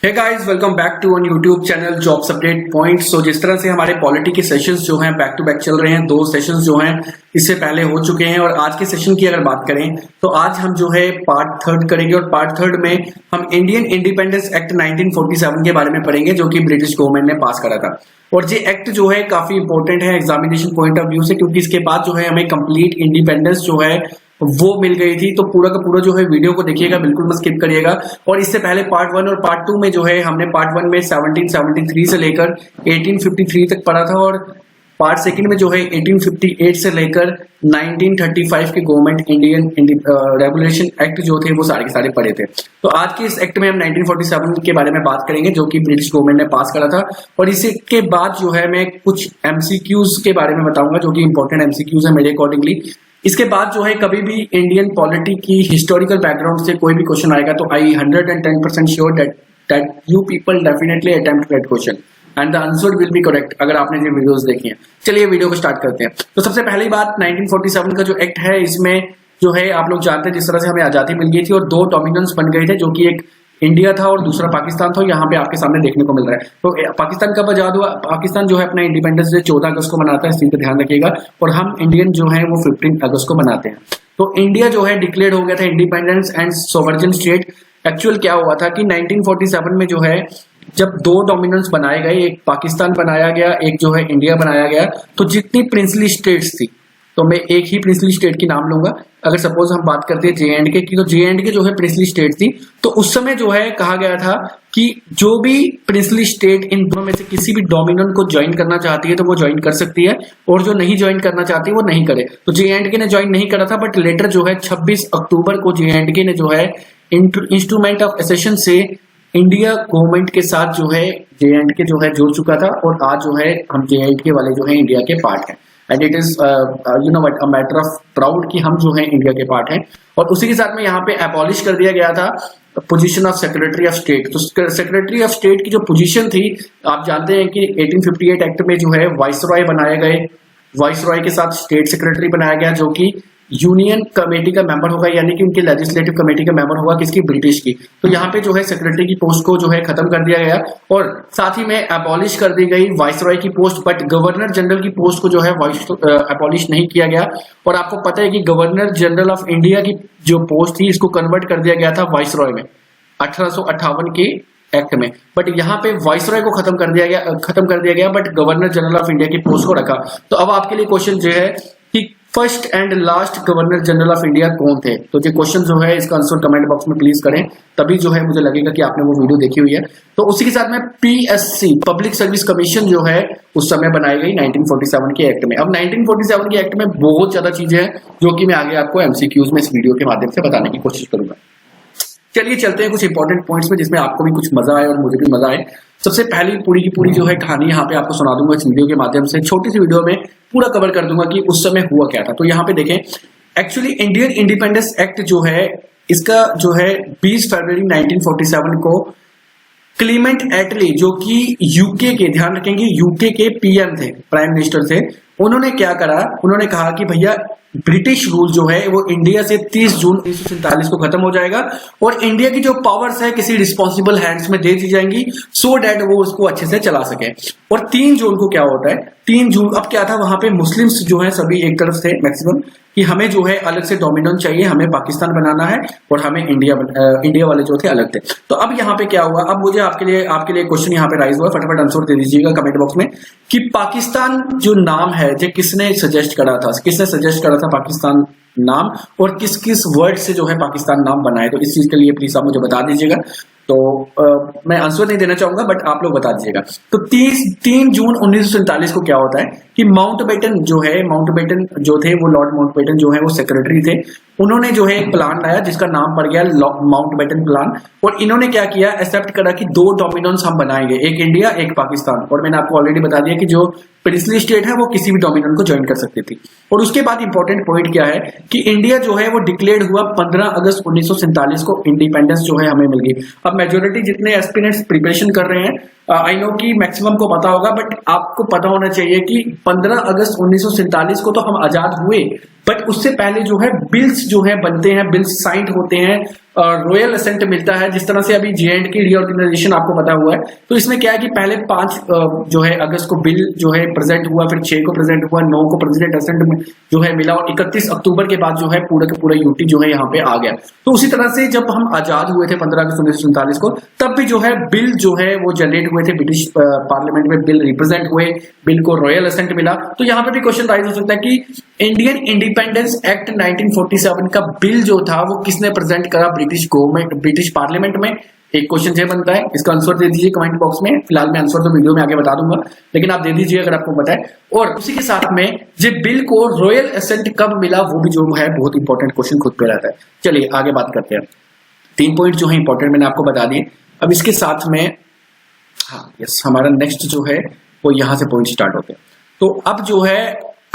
Hey guys, welcome back to on YouTube channel jobs update point. So जिस तरह से हमारे पॉलिटी के सेशंस जो हैं बैक टू बैक चल रहे हैं, दो सेशंस जो हैं इससे पहले हो चुके हैं और आज के सेशन की अगर बात करें तो आज हम जो है पार्ट थर्ड करेंगे और पार्ट थर्ड में हम इंडियन इंडिपेंडेंस एक्ट 1947 के बारे में पढ़ेंगे जो कि ब्रिटिश गवर्नमेंट ने पास करा था। और ये एक्ट जो है काफी इंपॉर्टेंट है एग्जामिनेशन पॉइंट ऑफ व्यू से, क्योंकि इसके बाद जो है हमें कंप्लीट इंडिपेंडेंस जो है वो मिल गई थी। तो पूरा का पूरा जो है वीडियो को देखिएगा, बिल्कुल मत स्किप करिएगा। और इससे पहले पार्ट वन और पार्ट टू में जो है हमने पार्ट वन में 1773 से लेकर 1853 तक पढ़ा था और पार्ट सेकंड में जो है 1858 से लेकर 1935 के गवर्नमेंट इंडियन रेगुलेशन एक्ट जो थे वो सारे के सारे पढ़े थे। तो आज के इस एक्ट में हम 1947 के बारे में बात करेंगे जो कि ब्रिटिश गवर्नमेंट ने पास करा था। और इसके बाद जो है मैं कुछ एमसीक्यूज के बारे में बताऊंगा जो कि इंपॉर्टेंट एमसीक्यूज है मेरे अकॉर्डिंगली। इसके बाद जो है कभी भी इंडियन पॉलिटी की हिस्टोरिकल बैकग्राउंड से कोई भी क्वेश्चन आएगा तो आई 110% sure that you people definitely attempt that question and the answer will be correct अगर आपने ये वीडियोस देखी हैं। चलिए वीडियो को स्टार्ट करते हैं। तो सबसे पहली बात 1947 का जो एक्ट है इसमें जो है आप लोग जानते हैं जिस तरह से हमें आजादी मिल गई थी और दो डोमिनेंस बन गए थे जो कि एक इंडिया था और दूसरा पाकिस्तान था। यहाँ पे आपके सामने देखने को मिल रहा है। तो पाकिस्तान कब आजाद हुआ? पाकिस्तान जो है अपना इंडिपेंडेंस डे 14 अगस्त को मनाता है, इस चीज का ध्यान रखिएगा। और हम इंडियन जो है वो 15 अगस्त को मनाते हैं। तो इंडिया जो है डिक्लेयर हो गया था independence and sovereign state. Actual क्या हुआ था कि 1947 में जो है जब दो डोमिनेंस बनाए गए, एक पाकिस्तान बनाया गया, एक जो है इंडिया बनाया गया, तो जितनी प्रिंसली स्टेट्स थी, तो मैं एक ही प्रिंसली स्टेट की नाम लूंगा। अगर सपोज हम बात करते हैं जे.एंड.के की, तो जे.एंड.के जो है प्रिंसली स्टेट थी। तो उस समय जो है कहा गया था कि जो भी प्रिंसली स्टेट इन दोनों में से किसी भी डोमिनेंट को ज्वाइन करना चाहती है तो वो ज्वाइन कर सकती है और जो नहीं ज्वाइन करना चाहती है वो नहीं करे। तो जे.एंड.के ने ज्वाइन नहीं करा था, बट लेटर जो है 26 अक्टूबर को जे.एंड.के ने जो है इंस्ट्रूमेंट ऑफ एसेशन से इंडिया गवर्नमेंट के साथ जो है जे.एंड.के जो है जुड़ चुका था और आज जो है हम जे.एंड.के वाले जो है इंडिया के पार्ट हैं। And it is you know what a matter of proud कि हम जो है इंडिया के पार्ट हैं। और उसी के साथ में यहाँ पे एबॉलिश कर दिया गया था position of secretary of state. तो सेक्रेटरी ऑफ स्टेट की जो पोजीशन थी, आप जानते हैं कि 1858 एक्ट में जो है वाइसरॉय बनाए गए, वाइसरॉय के साथ स्टेट सेक्रेटरी बनाया गया जो कि यूनियन कमेटी का मेंबर होगा, यानी कि उनके लेजिस्लेटिव कमेटी का मेंबर होगा किसकी? ब्रिटिश की। तो यहाँ पे जो है सेक्रेटरी की पोस्ट को जो है खत्म कर दिया गया और साथ ही में एबॉलिश कर दी गई वाइसरॉय की पोस्ट, बट गवर्नर जनरल की पोस्ट को जो है एबॉलिश नहीं किया गया। और आपको पता है कि गवर्नर जनरल ऑफ इंडिया की जो पोस्ट थी इसको कन्वर्ट कर दिया गया था वाइसरॉय में 1858 के एक्ट में। बट यहाँ पे वाइसरॉय को खत्म कर दिया गया but governor general of India की पोस्ट को रखा। तो अब आपके लिए क्वेश्चन जो है कि first and last governor general of India कौन थे? तो ये क्वेश्चन जो है इसका आंसर कमेंट बॉक्स में प्लीज करें, तभी जो है मुझे लगेगा कि आपने वो वीडियो देखी हुई है। तो उसी के साथ में पीएससी पब्लिक सर्विस कमीशन जो है उस समय बनाई गई 1947 के एक्ट में। अब 1947 के एक्ट में बहुत ज्यादा चीजें हैं जो कि मैं आगे आपको एमसीक्यूज में इस वीडियो के माध्यम से बताने की कोशिश करूंगा। चलिए चलते हैं कुछ इंपॉर्टेंट पॉइंट्स में जिसमें आपको भी कुछ मजा आए और मुझे भी मजा आए। सबसे पहली पूरी की पूरी जो है कहानी यहाँ पे आपको सुना दूंगा इस वीडियो के माध्यम से। छोटी सी वीडियो में पूरा कवर कर दूंगा कि उस समय हुआ क्या था। तो यहाँ पे देखें, एक्चुअली इंडियन इंडिपेंडेंस एक्ट जो है इसका जो है 20 फरवरी 1947 को क्लीमेंट एटली जो कि यूके के, ध्यान रखेंगे यूके के पीएम थे, प्राइम मिनिस्टर थे, उन्होंने क्या करा, उन्होंने कहा कि भैया ब्रिटिश रूल जो है वो इंडिया से 30 जून 1947 को खत्म हो जाएगा और इंडिया की जो पावर्स है किसी रिस्पॉन्सिबल हैंड्स में दे दी जाएंगी सो डैट वो उसको अच्छे से चला सके। और 3 जून को क्या होता है, 3 जून अब क्या था, वहां पे मुस्लिम्स जो है सभी एक तरफ थे मैक्सिमम कि हमें जो है अलग से डोमिनेंस चाहिए, हमें पाकिस्तान बनाना है और हमें इंडिया वाले जो थे अलग थे। तो अब यहाँ पे क्या हुआ, अब मुझे आपके लिए क्वेश्चन यहाँ पे राइज हुआ, फटाफट आंसर दे दीजिएगा कमेंट बॉक्स में कि पाकिस्तान जो नाम है जो किसने सजेस्ट करा था पाकिस्तान नाम और किस किस वर्ड से जो है पाकिस्तान नाम बनाए? तो इस चीज के लिए प्लीज आप मुझे बता दीजिएगा। तो मैं आंसर नहीं देना चाहूंगा बट आप लोग बता दीजिएगा। तो 3 जून 1947 को क्या होता है कि माउंटबेटन जो थे वो लॉर्ड माउंटबेटन जो है वो सेक्रेटरी थे। उन्होंने जो है एक प्लान लाया जिसका नाम पड़ गया माउंटबेटन प्लान। और इन्होंने क्या किया, एक्सेप्ट करा कि 2 डोमिनेंस हम बनाएंगे, एक इंडिया एक पाकिस्तान। और मैंने आपको ऑलरेडी बता दिया कि जो प्रिंसली स्टेट है वो किसी भी डोमिनेंट को ज्वाइन कर सकती थी। और उसके बाद इंपॉर्टेंट पॉइंट क्या है कि इंडिया जो है वो डिक्लेयर्ड हुआ 15 अगस्त 1947 को, इंडिपेंडेंस जो है हमें मिल गई। अब मेजोरिटी जितने एस्पिरेंट्स प्रिपरेशन कर रहे हैं, आई नो कि मैक्सिमम को पता होगा बट आपको पता होना चाहिए कि 15 अगस्त 1947 को तो हम आजाद हुए, बट उससे पहले जो है बिल्स जो है बनते हैं, बिल्स साइन होते हैं रॉयल असेंट मिलता है। जिस तरह से अभी J&K रीऑर्गेनाइजेशन आपको पता हुआ है, तो इसमें क्या है कि पहले 5 जो है अगस्त को बिल जो है प्रेजेंट हुआ, फिर 6 को प्रेजेंट हुआ, 9 को प्रेसिडेंट असेंट में जो है मिला, और 31 अक्टूबर के बाद जो है पूरा का पूरा यूटी जो है यहाँ पे आ गया। तो उसी तरह से जब हम आजाद हुए थे 15 अगस्त 1947 को, तब भी जो है बिल जो है वो जनरेट हुए थे ब्रिटिश पार्लियामेंट में, बिल रिप्रेजेंट हुए, बिल को रॉयल असेंट मिला। तो यहाँ पे भी क्वेश्चन राइज हो सकता है कि इंडियन इंडिपेंडेंस एक्ट 1947 का बिल जो था वो किसने प्रेजेंट करा ब्रिटिश गवर्नमेंट, ब्रिटिश पार्लियामेंट में। एक क्वेश्चन ये बनता है, इसका आंसर दे दीजिए कमेंट बॉक्स में। फिलहाल मैं आंसर तो वीडियो में आगे बता दूंगा, लेकिन आप दे दीजिए अगर आपको पता है। और उसी के साथ में जो बिल को रॉयल असेंट कब मिला, वो भी जो है बहुत इंपॉर्टेंट क्वेश्चन खुद पे रहता है। चलिए आगे बात करते हैं। 3 पॉइंट जो है इंपॉर्टेंट मैंने आपको बता दिए। अब इसके साथ में हमारा नेक्स्ट जो है वो यहाँ से पॉइंट स्टार्ट होते हैं। तो अब जो है,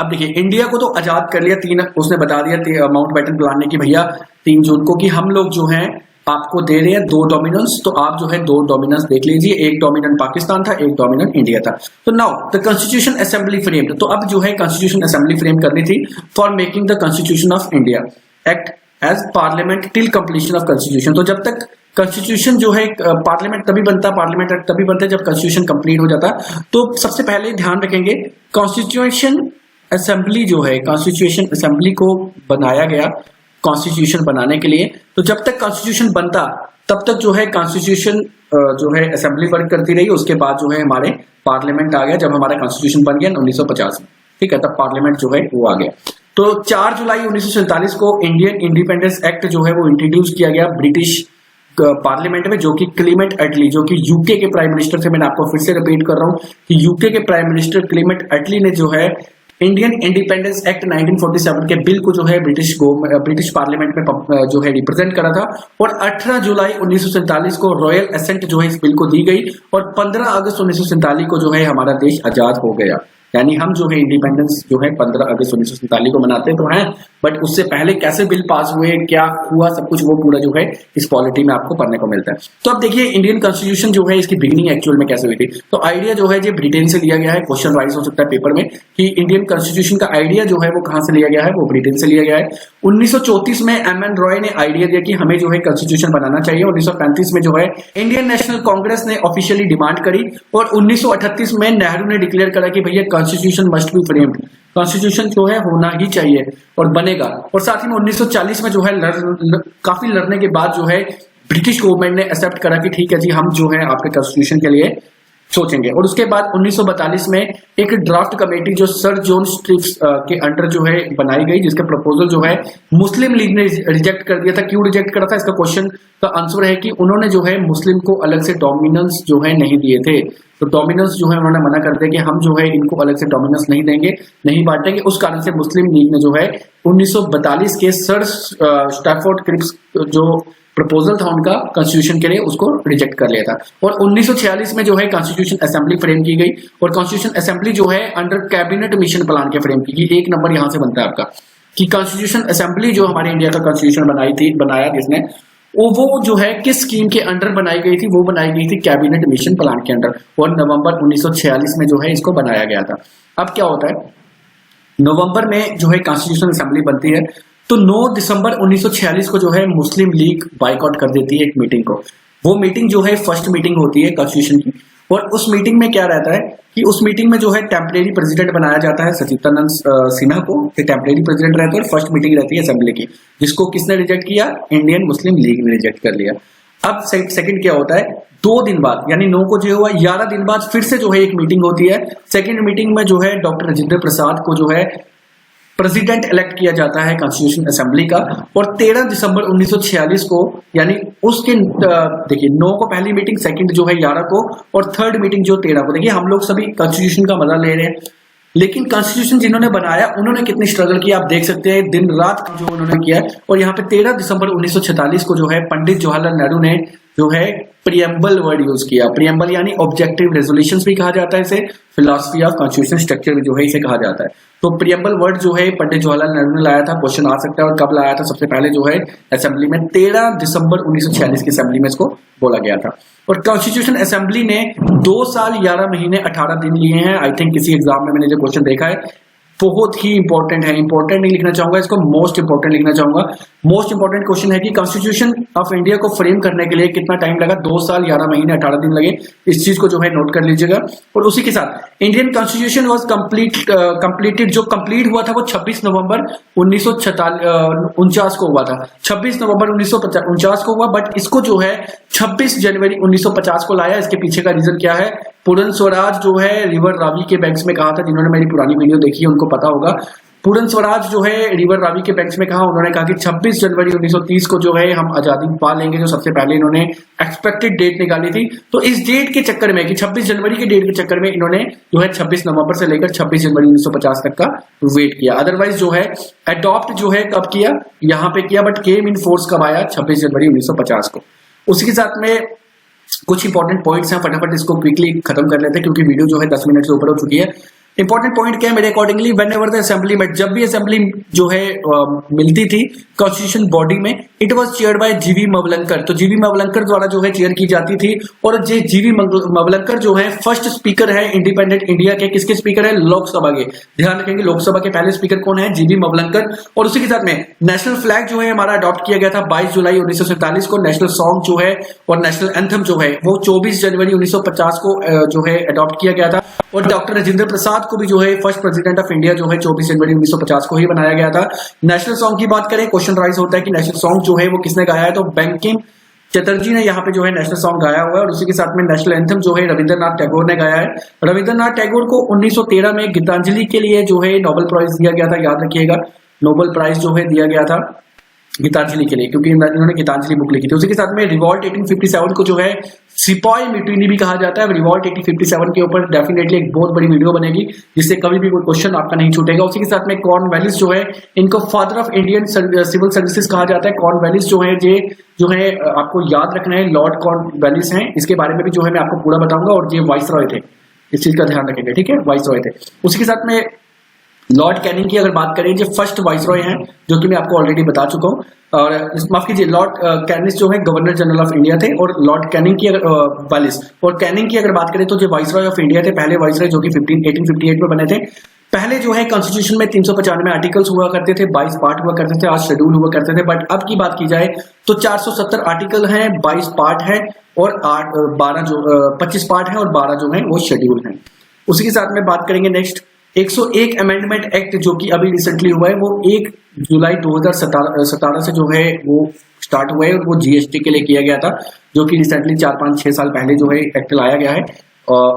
अब देखिए इंडिया को तो आजाद कर लिया, 3 उसने बता दिया माउंटबेटन प्लान ने कि भैया 3 जून को कि हम लोग जो है आपको दे रहे हैं 2 डोमिनेंस, तो आप जो है 2 डोमिनेंस देख लीजिए, एक डोमिनेंट पाकिस्तान था, एक डोमिनेंट इंडिया था। तो now the constitution assembly framed, तो अब जो है कॉन्स्टिट्यूशन असेंबली फ्रेम करनी थी for making the constitution of India act as parliament till completion of constitution. तो जब तक कॉन्स्टिट्यूशन जो है पार्लियामेंट तभी बनता, पार्लियामेंट एक्ट तभी बनता है जब कॉन्स्टिट्यूशन कंप्लीट हो जाता। तो सबसे पहले ध्यान रखेंगे कॉन्स्टिट्यूशन असेंबली जो है, कॉन्स्टिट्यूशन असेंबली को बनाया गया कॉन्स्टिट्यूशन बनाने के लिए। तो जब तक कॉन्स्टिट्यूशन बनता तब तक जो है कॉन्स्टिट्यूशन जो है असेंबली वर्क करती रही। उसके बाद जो है हमारे पार्लियामेंट आ गया, जब हमारा कॉन्स्टिट्यूशन बन गया 1950 में, ठीक है, तब पार्लियामेंट जो है वो आ गया। तो 4 जुलाई 1947 को इंडियन इंडिपेंडेंस एक्ट जो है वो इंट्रोड्यूस किया गया ब्रिटिश पार्लियामेंट में, जो कि क्लीमेंट एटली, जो कि यूके के प्राइम मिनिस्टर थे। मैंने आपको फिर से रिपीट कर रहा हूं कि यूके के प्राइम मिनिस्टर क्लीमेंट एटली ने जो है इंडियन इंडिपेंडेंस एक्ट 1947 के बिल को जो है ब्रिटिश पार्लियामेंट में जो है रिप्रेजेंट करा था। और 18 जुलाई 1947 को रॉयल असेंट जो है इस बिल को दी गई, और 15 अगस्त 1947 को जो है हमारा देश आजाद हो गया। यानी हम जो है इंडिपेंडेंस जो है 15 अगस्त 1947 को मनाते तो हैं, बट उससे पहले कैसे बिल पास हुए, क्या हुआ, सब कुछ वो पूरा जो है इस पॉलिटी में आपको पढ़ने को मिलता है। तो अब देखिए इंडियन कॉन्स्टिट्यूशन जो है इसकी बिगिनिंग एक्चुअल में कैसे हुई थी। तो आइडिया जो है ये ब्रिटेन से लिया गया है। क्वेश्चन राइज हो सकता है पेपर में कि इंडियन कॉन्स्टिट्यूशन का आइडिया जो है वो कहां से लिया गया है, वो ब्रिटेन से लिया गया है। 1934 में M.N. रॉय ने आइडिया दिया कि हमें जो है कॉन्स्टिट्यूशन बनाना चाहिए। 1935 में जो है इंडियन नेशनल कांग्रेस ने ऑफिशियली डिमांड करी, और 1938 में नेहरू ने डिक्लेयर करा कि भैया constitution must be framed, constitution जो है होना ही चाहिए और बनेगा। और साथ ही में 1940 में जो है काफी लड़ने के बाद जो है ब्रिटिश गवर्नमेंट ने एक्सेप्ट करा कि ठीक है जी, हम जो है आपके कॉन्स्टिट्यूशन के लिए सोचेंगे। और उसके बाद 1942 में एक ड्राफ्ट कमेटी जो सर जॉन स्ट्रिप्स के अंडर जो है बनाई गई, जिसका प्रपोजल जो है मुस्लिम लीग ने रिजेक्ट कर दिया था। क्यों रिजेक्ट करा था, इसका क्वेश्चन का आंसर है कि उन्होंने जो है मुस्लिम को अलग से डोमिनेंस जो है नहीं दिए थे। तो डोमिनेंस जो है उन्होंने मना कर दिया कि हम जो है इनको अलग से डोमिनेंस नहीं देंगे, नहीं बांटेंगे। उस कारण से मुस्लिम लीग ने जो है 1942 के सर स्टैफोर्ड क्रिप्स जो प्रपोजल था उनका कॉन्स्टिट्यूशन के लिए, उसको रिजेक्ट कर लिया था। और 1946 में जो है कॉन्स्टिट्यूशन असेंबली फ्रेम की गई, और कॉन्स्टिट्यूशन असेंबली जो है अंडर कैबिनेट मिशन प्लान के फ्रेम की गई। 1 नंबर यहां से बनता है आपका कि कॉन्स्टिट्यूशन असेंबली जो हमारे इंडिया का कॉन्स्टिट्यूशन बनाया जिसने, वो जो है किस स्कीम के अंडर बनाई गई थी, वो बनाई गई थी कैबिनेट मिशन प्लान के अंडर, और नवंबर 1946 में जो है इसको बनाया गया था। अब क्या होता है, नवंबर में जो है कॉन्स्टिट्यूशन असेंबली बनती है, तो 9 दिसंबर 1946 को जो है मुस्लिम लीग बाइकआउट कर देती है एक मीटिंग को। वो मीटिंग जो है फर्स्ट मीटिंग होती है कॉन्स्टिट्यूशन की, और उस मीटिंग में क्या रहता है कि उस मीटिंग में जो है टेम्परेरी प्रेसिडेंट बनाया जाता है सचिदानंद सिन्हा को, टेम्परेरी प्रेसिडेंट रहता है। और फर्स्ट मीटिंग रहती है असेंबली की, जिसको किसने रिजेक्ट किया, इंडियन मुस्लिम लीग ने रिजेक्ट कर लिया। अब सेकंड क्या होता है, 2 दिन बाद यानी 9 को जो हुआ, 11 दिन बाद फिर से जो है एक मीटिंग होती है। सेकंड मीटिंग में जो है डॉक्टर राजेंद्र प्रसाद को जो है प्रेसिडेंट इलेक्ट किया जाता है कॉन्स्टिट्यूशन असेंबली का। और 13 दिसंबर 1946 को, यानी उसके देखिए 9 को पहली मीटिंग, सेकंड जो है 11 को, और थर्ड मीटिंग जो 13 को। देखिए हम लोग सभी कॉन्स्टिट्यूशन का मजा ले रहे हैं, लेकिन कॉन्स्टिट्यूशन जिन्होंने बनाया उन्होंने कितनी स्ट्रगल किया आप देख सकते हैं, दिन रात जो उन्होंने किया। और यहाँ पे 13 दिसंबर 1946 को जो है पंडित जवाहरलाल नेहरू ने जो है प्रियम्बल वर्ड यूज किया। प्रियम्बल यानी ऑब्जेक्टिव रेजोल्यूशंस भी कहा जाता है इसे, फिलॉसफी ऑफ कॉन्स्टिट्यूशन स्ट्रक्चर भी जो है इसे कहा जाता है। तो प्रियम्बल वर्ड जो है पंडित जवाहरलाल नेहरू ने लाया था, क्वेश्चन आ सकता है और कब लाया था, सबसे पहले जो है असेंबली में 13 दिसंबर 1946 की असेंबली में इसको बोला गया था। और कॉन्स्टिट्यूशन असेंबली ने 2 साल 11 महीने 18 दिन लिए हैं। आई थिंक किसी एग्जाम में मैंने जो क्वेश्चन देखा है बहुत ही इंपॉर्टेंट है। इंपॉर्टेंट नहीं लिखना चाहूंगा इसको, मोस्ट इंपॉर्टेंट लिखना चाहूंगा। मोस्ट इंपॉर्टेंट क्वेश्चन है कि कॉन्स्टिट्यूशन ऑफ इंडिया को फ्रेम करने के लिए कितना टाइम लगा? 2 साल 11 महीने 18 दिन लगे। इस चीज को जो है नोट कर लीजिएगा। और उसी के साथ इंडियन कॉन्स्टिट्यूशन वाज कंप्लीटेड, जो कंप्लीट हुआ था वो 26 नवंबर 1949 को हुआ था। 26 नवंबर 1949 को हुआ, बट इसको जो है 26 जनवरी 1950 को लाया। इसके पीछे का रीजन क्या है? पूर्ण स्वराज जो है रिवर रावी के बैंक्स में कहा था। जिन्होंने मेरी पुरानी वीडियो देखी है उनको पता होगा। पूर्ण स्वराज जो है रिवर रावी के बैंक्स में कहा, उन्होंने कहा कि 26 जनवरी 1930 को जो है हम आजादी पा लेंगे, जो सबसे पहले इन्होंने एक्सपेक्टेड डेट निकाली थी। तो इस डेट के चक्कर में कि 26 जनवरी के डेट के चक्कर में इन्होंने जो है 26 नवंबर से लेकर 26 जनवरी 1950 तक का वेट किया। अदरवाइज जो है अडॉप्ट जो है कब किया? यहाँ पे किया, बट केम इन फोर्स कब आया? 26 जनवरी 1950 को। उसी के साथ में कुछ इंपॉर्टेंट पॉइंट्स हैं, फटाफट इसको क्विकली खत्म कर लेते हैं क्योंकि वीडियो जो है 10 मिनट से ऊपर हो चुकी है। इंपॉर्टेंट पॉइंट क्या है मेरे accordingly? When ever the assembly में, जब भी असेंबली जो है मिलती थी कॉन्स्टिट्यूशन बॉडी में, it was chaired by GV मवलंकर। तो जीवी मवलंकर द्वारा जो है चेयर की जाती थी। और जे जीवी मवलंकर जो है फर्स्ट स्पीकर है इंडिपेंडेंट इंडिया के। किसके स्पीकर है? लोकसभा के। ध्यान रखेंगे लोकसभा के पहले स्पीकर कौन है? जीवी मवलंकर। और उसी के साथ में नेशनल फ्लैग जो है हमारा अडॉप्ट किया गया था 22 जुलाई 1947 को। नेशनल सॉन्ग जो है और नेशनल एंथम जो है वो 24 जनवरी 1950 को जो है अडॉप्ट किया गया था। और डॉक्टर राजेंद्र प्रसाद को भी जो है फर्स्ट प्रेसिडेंट ऑफ इंडिया जो है 24 जनवरी 1950 को ही बनाया गया था। नेशनल सॉन्ग की बात करें, क्वेश्चन राइज होता है कि नेशनल सॉन्ग जो है वो किसने गाया है? तो बंकिम चटर्जी ने यहाँ पे जो है नेशनल सॉन्ग गाया हुआ है। और उसी के साथ में नेशनल एंथम जो है रविंद्रनाथ टैगोर ने गाया है। रविंद्रनाथ टैगोर को 1913 में गीतांजलि के लिए जो है नोबेल प्राइज दिया गया था। याद रखिएगा, नोबेल प्राइज जो है दिया गया था गीतांजलि के लिए, क्योंकि इन्होंने गीतांजलि बुक लिखी थी। उसी के साथ में रिवॉल्ट 1857 को जो है सिपाही म्यूटिनी भी कहा जाता है। रिवॉल्ट 1857 के ऊपर डेफिनेटली एक बहुत बड़ी वीडियो बनेगी जिससे कभी भी कोई क्वेश्चन आपका नहीं छूटेगा। उसी के साथ में कॉर्नवालिस जो है, इनको father of Indian civil services कहा जाता है। कॉर्नवालिस जो है आपको याद रखना है, लॉर्ड कॉर्नवालिस हैं। इसके बारे में भी जो है मैं आपको पूरा बताऊंगा। और ये वाइसरॉय थे, इस चीज का ध्यान रखेंगे, ठीक है? वाइसरॉय थे। उसी के साथ में लॉर्ड कैनिंग की अगर बात करें, जो फर्स्ट वाइसरॉय हैं, जो कि मैं आपको ऑलरेडी बता चुका हूं। और माफ कीजिए, लॉर्ड कैनिस जो है गवर्नर जनरल ऑफ इंडिया थे। और लॉर्ड कैनिंग की वालिस और कैनिंग की अगर बात करें तो जो वाइसरॉय ऑफ इंडिया थे, पहले वाइसरॉय जो कि 1858 में बने थे। पहले जो है कॉन्स्टिट्यूशन में 395 आर्टिकल्स हुआ करते थे, 22 पार्ट हुआ करते थे, आज शेड्यूल हुआ करते थे। बट अब की बात की जाए तो 470 आर्टिकल हैं, 22 पार्ट है और 25 पार्ट है और 12 जो है वो शेड्यूल है। उसी के साथ में बात करेंगे नेक्स्ट 101 अमेंडमेंट एक्ट, जो कि अभी रिसेंटली हुआ है। वो 1 जुलाई 2017 से जो है वो स्टार्ट हुआ है और वो जीएसटी के लिए किया गया था, जो कि रिसेंटली 4-5-6 साल पहले जो है एक्ट लाया गया है।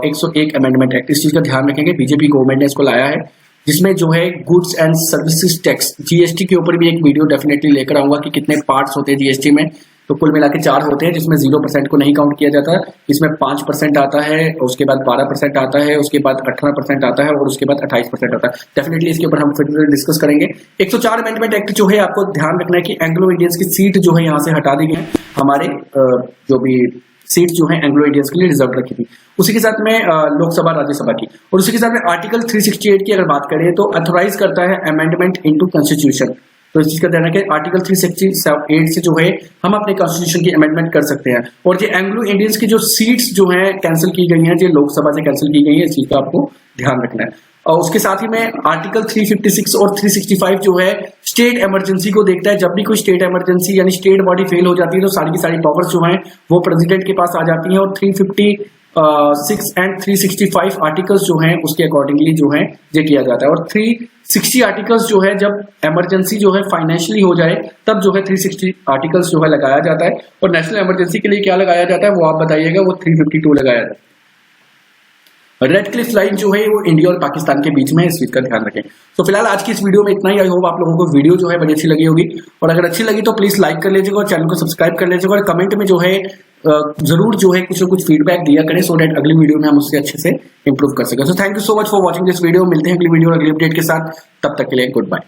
101 अमेंडमेंट एक्ट, इस चीज का ध्यान रखेंगे। बीजेपी गवर्नमेंट ने इसको लाया है, जिसमें जो है goods and services tax, GST के ऊपर भी एक वीडियो डेफिनेटली लेकर आऊंगा कि कितने पार्ट्स होते हैं जीएसटी में। तो कुल मिला के 4 होते हैं, जिसमें 0% को नहीं काउंट किया जाता। इसमें 5% आता है, उसके बाद 12% आता है, उसके बाद 18% आता है और उसके बाद 28% आता है। डेफिनेटली इसके ऊपर हम फिर डिस्कस करेंगे। 104 अमेंडमेंट एक्ट जो है, आपको ध्यान रखना है कि एंग्लो इंडियंस की सीट जो है यहाँ से हटा दी गई है। हमारे जो भी सीट जो है एंग्लो इंडियंस के लिए रिजर्व रखी थी। उसी के साथ में लोकसभा राज्यसभा की। और उसी के साथ में आर्टिकल 368 की अगर बात करें तो अथोराइज करता है अमेंडमेंट इनटू कॉन्स्टिट्यूशन। तो इस चीज का ध्यान रखें, आर्टिकल 368 से जो है हम अपने कॉन्स्टिट्यूशन की अमेंडमेंट कर सकते हैं। और जो एंग्लो इंडियंस की जो सीट्स जो हैं कैंसिल की गई हैं, जो लोकसभा से कैंसिल की गई है, इस चीज का आपको ध्यान रखना है। और उसके साथ ही में आर्टिकल 356 और 365 जो है स्टेट इमरजेंसी को देखता है। जब भी कोई स्टेट इमरजेंसी यानी स्टेट बॉडी फेल हो जाती है तो सारी की सारी पावर्स जो हैं वो प्रेसिडेंट के पास आ जाती हैं। और 356 एंड 365 आर्टिकल्स जो हैं उसके अकॉर्डिंगली जो है ये किया जाता है। और 360 आर्टिकल्स जो है जब इमरजेंसी जो है फाइनेंशियली हो जाए तब जो है 360 आर्टिकल्स जो है लगाया जाता है। और नेशनल इमरजेंसी के लिए क्या लगाया जाता है वो आप बताइएगा, वो 352 लगाया जाता है। रेड क्लिफ लाइन जो है वो इंडिया और पाकिस्तान के बीच में है, इस चीज का ध्यान रखें। तो फिलहाल आज की इस वीडियो में इतना ही। आई होप आप लोगों को वीडियो जो है बड़ी अच्छी लगी होगी। और अगर अच्छी लगी तो प्लीज लाइक कर लीजिएगा और चैनल को सब्सक्राइब कर लीजिएगा। और कमेंट में जो है जरूर जो है कुछ ना कुछ फीडबैक दिया करें, सो दैट अगली वीडियो में हम उससे अच्छे से इंप्रूव कर सकें। So thank you so much for watching this video. मिलते हैं अगली वीडियो और अगली अपडेट के साथ, तब तक के लिए गुड बाय।